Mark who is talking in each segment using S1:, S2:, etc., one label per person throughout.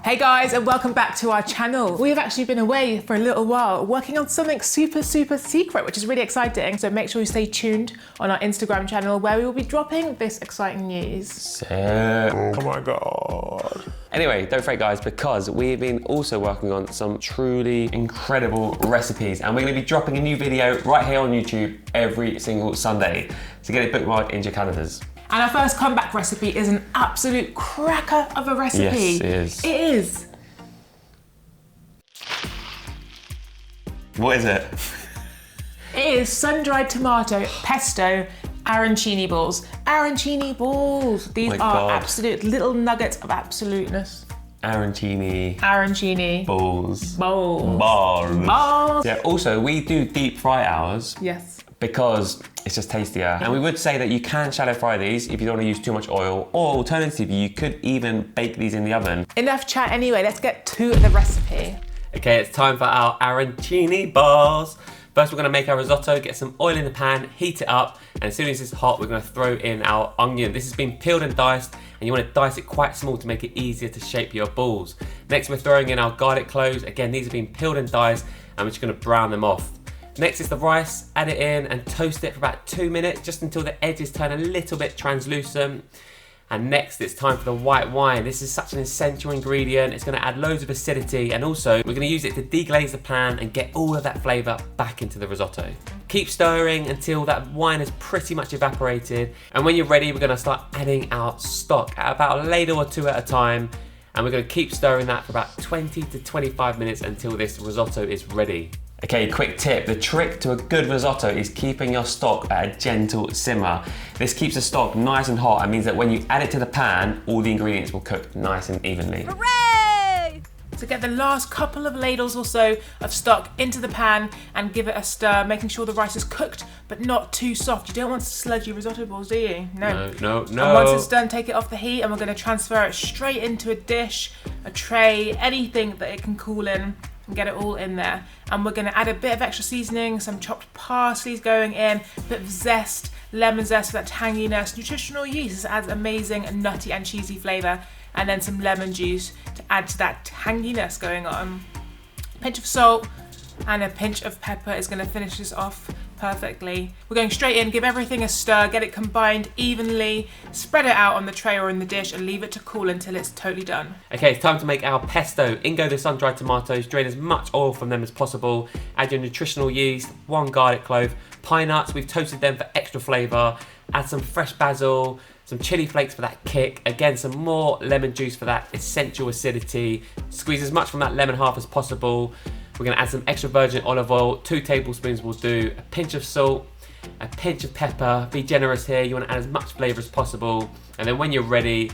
S1: Hey guys, and welcome back to our channel. We've actually been away for a little while working on something super secret, which is really exciting. So make sure you stay tuned on our Instagram channel where we will be dropping this exciting news.
S2: Sick. Oh my God. Anyway, don't fret guys, because we've been also working on some truly incredible recipes, and we're gonna be dropping a new video right here on YouTube every single Sunday. So get it bookmarked into your calendars.
S1: And our first comeback recipe is an absolute cracker of a recipe.
S2: Yes, it is.
S1: It is.
S2: What is it?
S1: It is sun-dried tomato pesto arancini balls. Arancini balls. These are absolute little nuggets of absoluteness.
S2: Arancini. Balls. Yeah, also we do deep fry ours.
S1: Yes.
S2: Because it's just tastier. And we would say that you can shallow fry these if you don't want to use too much oil, or alternatively, you could even bake these in the oven.
S1: Enough chat anyway, let's get to the recipe.
S2: Okay, it's time for our arancini balls. First, we're gonna make our risotto, get some oil in the pan, heat it up, and as soon as it's hot, we're gonna throw in our onion. This has been peeled and diced, and you wanna dice it quite small to make it easier to shape your balls. Next, we're throwing in our garlic cloves. Again, these have been peeled and diced, and we're just gonna brown them off. Next is the rice, add it in and toast it for about 2 minutes, just until the edges turn a little bit translucent. And next it's time for the white wine. This is such an essential ingredient. It's gonna add loads of acidity, and also we're gonna use it to deglaze the pan and get all of that flavor back into the risotto. Keep stirring until that wine is pretty much evaporated. And when you're ready, we're gonna start adding our stock at about a ladle or two at a time. And we're gonna keep stirring that for about 20 to 25 minutes until this risotto is ready. Okay, quick tip. The trick to a good risotto is keeping your stock at a gentle simmer. This keeps the stock nice and hot and means that when you add it to the pan, all the ingredients will cook nice and evenly.
S1: Hooray! So get the last couple of ladles or so of stock into the pan and give it a stir, making sure the rice is cooked but not too soft. You don't want sludgy risotto balls, do you? No.
S2: No.
S1: And once it's done, take it off the heat and we're going to transfer it straight into a dish, a tray, anything that it can cool in. And get it all in there. And we're gonna add a bit of extra seasoning, some chopped parsley's going in, a bit of zest, lemon zest for that tanginess, nutritional yeast, this adds amazing nutty and cheesy flavor, and then some lemon juice to add to that tanginess going on. A pinch of salt and a pinch of pepper is gonna finish this off perfectly. We're going straight in, give everything a stir, get it combined evenly, spread it out on the tray or in the dish and leave it to cool until it's totally done.
S2: Okay, it's time to make our pesto. In go the sun-dried tomatoes, drain as much oil from them as possible, add your nutritional yeast, 1 garlic clove, pine nuts, we've toasted them for extra flavour, add some fresh basil, some chili flakes for that kick, again some more lemon juice for that essential acidity, squeeze as much from that lemon half as possible. We're gonna add some extra virgin olive oil, 2 tablespoons will do, a pinch of salt, a pinch of pepper. Be generous here, you wanna add as much flavour as possible. And then when you're ready,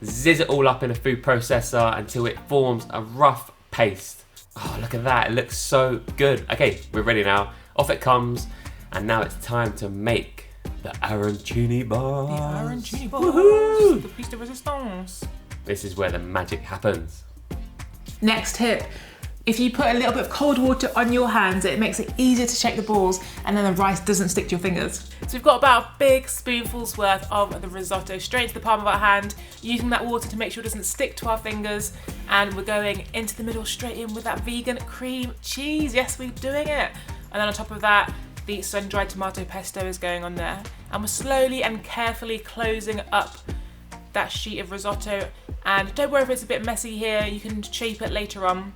S2: zizz it all up in a food processor until it forms a rough paste. Oh, look at that, it looks so good. Okay, we're ready now. Off it comes, and now it's time to make the arancini balls.
S1: The arancini balls, the piece de resistance.
S2: This is where the magic happens.
S1: Next tip. If you put a little bit of cold water on your hands, it makes it easier to shake the balls and then the rice doesn't stick to your fingers. So we've got about a big spoonful's worth of the risotto straight into the palm of our hand, using that water to make sure it doesn't stick to our fingers. And we're going into the middle straight in with that vegan cream cheese. Yes, we're doing it. And then on top of that, the sun-dried tomato pesto is going on there. And we're slowly and carefully closing up that sheet of risotto. And don't worry if it's a bit messy here, you can shape it later on.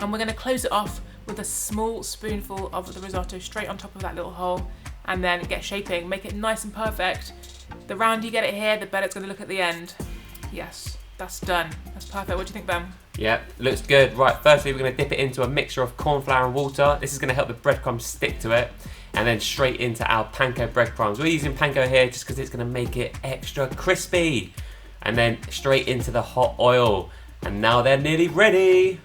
S1: And we're gonna close it off with a small spoonful of the risotto straight on top of that little hole, and then get shaping, make it nice and perfect. The rounder you get it here, the better it's gonna look at the end. Yes, that's done. That's perfect. What do you think, Ben?
S2: Yeah, looks good. Right, firstly, we're gonna dip it into a mixture of corn flour and water. This is gonna help the breadcrumbs stick to it. And then straight into our panko breadcrumbs. We're using panko here just because it's gonna make it extra crispy. And then straight into the hot oil. And now they're nearly ready.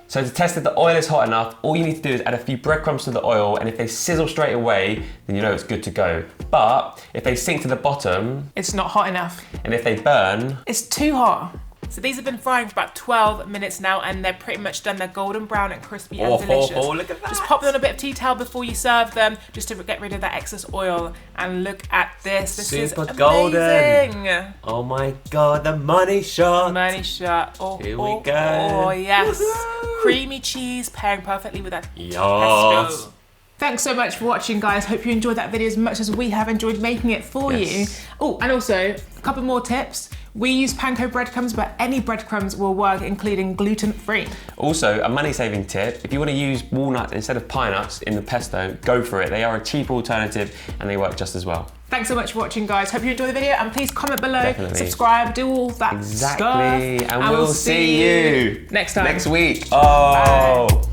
S2: So to test if the oil is hot enough, all you need to do is add a few breadcrumbs to the oil, and if they sizzle straight away, then you know it's good to go. But if they sink to the bottom,
S1: it's not hot enough.
S2: And if they burn,
S1: it's too hot. So these have been frying for about 12 minutes now, and they're pretty much done. They're golden brown and crispy and delicious.
S2: Oh, look at that.
S1: Just pop them on a bit of tea towel before you serve them, just to get rid of that excess oil. And look at this. This is
S2: super
S1: amazing.
S2: golden. Oh my God, the money shot.
S1: Money shot. Oh,
S2: Here we go.
S1: Oh, yes.
S2: Woohoo.
S1: Creamy cheese pairing perfectly with that
S2: Yes.
S1: pesto. Thanks so much for watching, guys. Hope you enjoyed that video as much as we have enjoyed making it for you. Oh, and also, a couple more tips. We use panko breadcrumbs, but any breadcrumbs will work, including gluten-free.
S2: Also, a money-saving tip, if you want to use walnuts instead of pine nuts in the pesto, go for it. They are a cheap alternative and they work just as well.
S1: Thanks so much for watching, guys. Hope you enjoyed the video, and please comment below,
S2: Definitely.
S1: subscribe, do all that stuff.
S2: And we'll see you
S1: next time.
S2: next week. Oh.
S1: Bye.